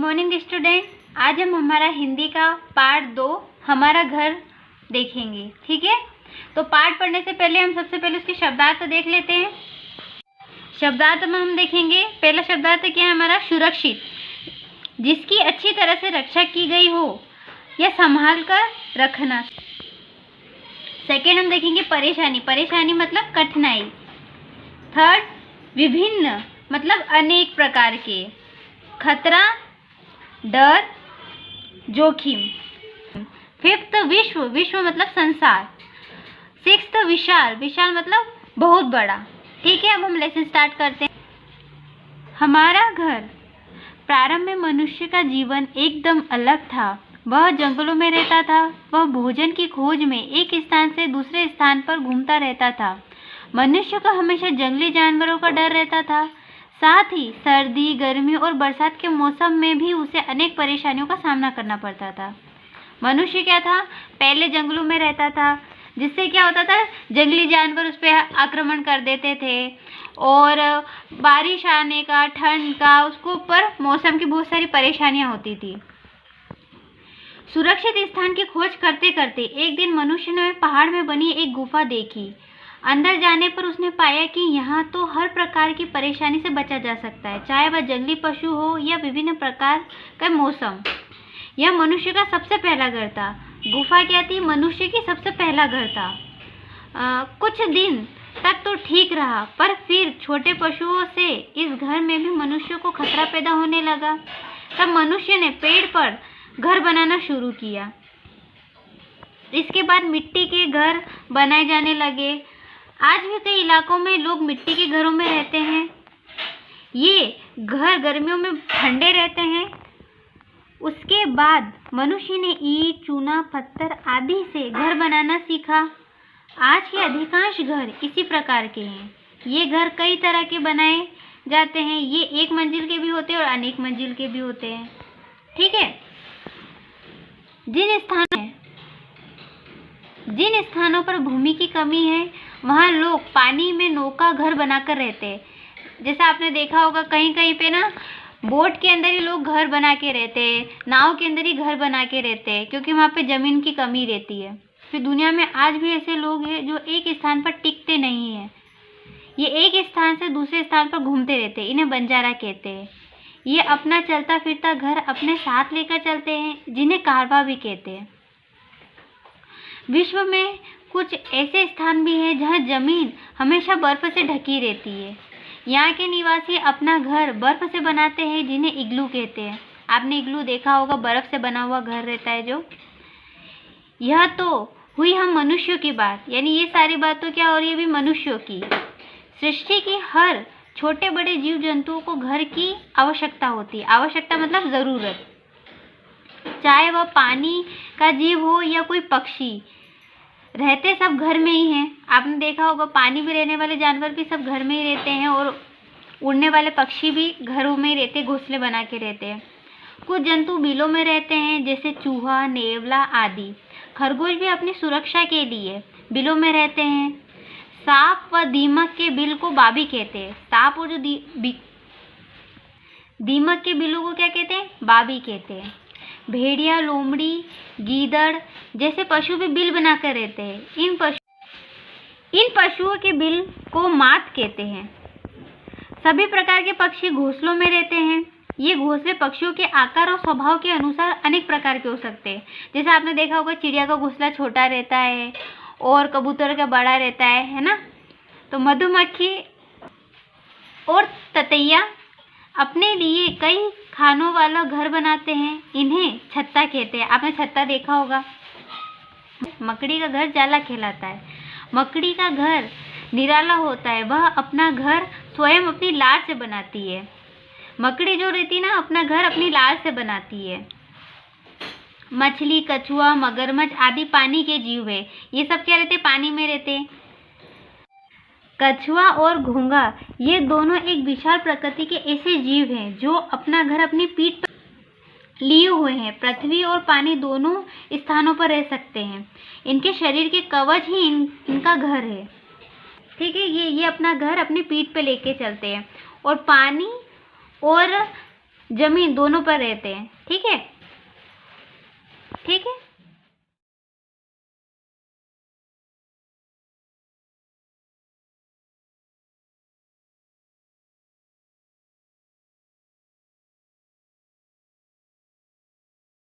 Morning student. आज हम हमारा हिंदी का पार्ट 2 हमारा घर देखेंगे। ठीक है, तो पार्ट पढ़ने से पहले हम सबसे पहले उसके शब्दार्थ देख लेते हैं। शब्दार्थ में हम देखेंगे, पहला शब्दार्थ क्या है हमारा? सुरक्षित, जिसकी अच्छी तरह से रक्षा की गई हो या संभाल कर रखना। सेकेंड हम देखेंगे परेशानी, परेशानी मतलब कठिनाई। थर्ड विभिन्न मतलब अनेक प्रकार के। खतरा, डर, जोखिम। फिफ्थ विश्व, विश्व मतलब संसार। सिक्स्थ विशाल, विशाल मतलब बहुत बड़ा। ठीक है, अब हम लेसन स्टार्ट करते हैं। हमारा घर। प्रारंभ में मनुष्य का जीवन एकदम अलग था। वह जंगलों में रहता था। वह भोजन की खोज में एक स्थान से दूसरे स्थान पर घूमता रहता था। मनुष्य को हमेशा जंगली जानवरों का डर रहता था। साथ ही सर्दी, गर्मी और बरसात के मौसम में भी उसे अनेक परेशानियों का सामना करना पड़ता था। मनुष्य क्या था? पहले जंगलों में रहता था, जिससे क्या होता था, जंगली जानवर उस पर आक्रमण कर देते थे और बारिश आने का, ठंड का, उसको ऊपर मौसम की बहुत सारी परेशानियां होती थी। सुरक्षित स्थान की खोज करते करते एक दिन मनुष्य ने पहाड़ में बनी एक गुफा देखी। अंदर जाने पर उसने पाया कि यहाँ तो हर प्रकार की परेशानी से बचा जा सकता है, चाहे वह जंगली पशु हो या विभिन्न प्रकार का मौसम। यह मनुष्य का सबसे पहला घर था। गुफा क्या थी? मनुष्य की सबसे पहला घर था। कुछ दिन तक तो ठीक रहा, पर फिर छोटे पशुओं से इस घर में भी मनुष्य को खतरा पैदा होने लगा। तब मनुष्य ने पेड़ पर घर बनाना शुरू किया। इसके बाद मिट्टी के घर बनाए जाने लगे। आज भी कई इलाकों में लोग मिट्टी के घरों में रहते हैं। ये घर गर्मियों में ठंडे रहते हैं। उसके बाद मनुष्य ने ईंट, चूना, पत्थर आदि से घर बनाना सीखा। आज के अधिकांश घर इसी प्रकार के हैं। ये घर कई तरह के बनाए जाते हैं। ये एक मंजिल के भी होते हैं और अनेक मंजिल के भी होते हैं। ठीक है, जिन स्थानों पर भूमि की कमी है वहाँ लोग पानी में नौका घर बनाकर रहते हैं। जैसा आपने देखा होगा, कहीं कहीं पे ना बोट के अंदर ही लोग घर बना के रहते हैं, नाव के अंदर ही घर बना के रहते हैं, क्योंकि वहाँ पे ज़मीन की कमी रहती है। फिर दुनिया में आज भी ऐसे लोग हैं जो एक स्थान पर टिकते नहीं हैं। ये एक स्थान से दूसरे स्थान पर घूमते रहते हैं। इन्हें बंजारा कहते हैं। ये अपना चलता फिरता घर अपने साथ लेकर चलते हैं, जिन्हें कारवा भी कहते हैं। विश्व में कुछ ऐसे स्थान भी हैं जहाँ जमीन हमेशा बर्फ से ढकी रहती है। यहाँ के निवासी अपना घर बर्फ से बनाते हैं, जिन्हें इग्लू कहते हैं। आपने इग्लू देखा होगा, बर्फ से बना हुआ घर रहता है जो। यह तो हुई हम मनुष्यों की बात, यानी ये सारी बात तो क्या हो रही है अभी? मनुष्यों की। सृष्टि की हर छोटे बड़े जीव जंतुओं को घर की आवश्यकता होती है। आवश्यकता मतलब ज़रूरत। चाहे वह पानी का जीव हो या कोई पक्षी, रहते सब घर में ही हैं। आपने देखा होगा, पानी में रहने वाले जानवर भी सब घर में ही रहते हैं और उड़ने वाले पक्षी भी घरों में ही रहते, घोंसले बना के रहते हैं। कुछ जंतु बिलों में रहते हैं, जैसे चूहा, नेवला आदि। खरगोश भी अपनी सुरक्षा के लिए बिलों में रहते हैं। सांप व दीमक के बिल को बाबी कहते हैं। सांप और जो दीमक के बिलों को क्या कहते हैं? बाबी कहते हैं। भेड़िया, लोमड़ी, गीदड़ जैसे पशु भी बिल बनाकर रहते हैं। इन पशुओं के बिल को मात कहते हैं। सभी प्रकार के पक्षी घोंसलों में रहते हैं। ये घोंसले पक्षियों के आकार और स्वभाव के अनुसार अनेक प्रकार के हो सकते हैं। जैसे आपने देखा होगा, चिड़िया का घोंसला छोटा रहता है और कबूतर का बड़ा रहता है ना। तो मधुमक्खी और ततैया अपने लिए कई खानों वाला घर बनाते हैं। इन्हें छत्ता कहते हैं। आपने छत्ता देखा होगा। मकड़ी का घर जाला कहलाता है। मकड़ी का घर निराला होता है। वह अपना घर स्वयं अपनी लार से बनाती है। मकड़ी जो रहती है ना, अपना घर अपनी लार से बनाती है। मछली, कछुआ, मगरमच्छ आदि पानी के जीव है। ये सब क्या रहते? पानी में रहते। कछुआ और घोंघा ये दोनों एक विशाल प्रकृति के ऐसे जीव हैं जो अपना घर अपनी पीठ पर लिए हुए हैं। पृथ्वी और पानी दोनों स्थानों पर रह सकते हैं। इनके शरीर के कवच ही इनका घर है। ठीक है, ये अपना घर अपनी पीठ पे लेके चलते हैं और पानी और जमीन दोनों पर रहते हैं। ठीक है, ठीक है।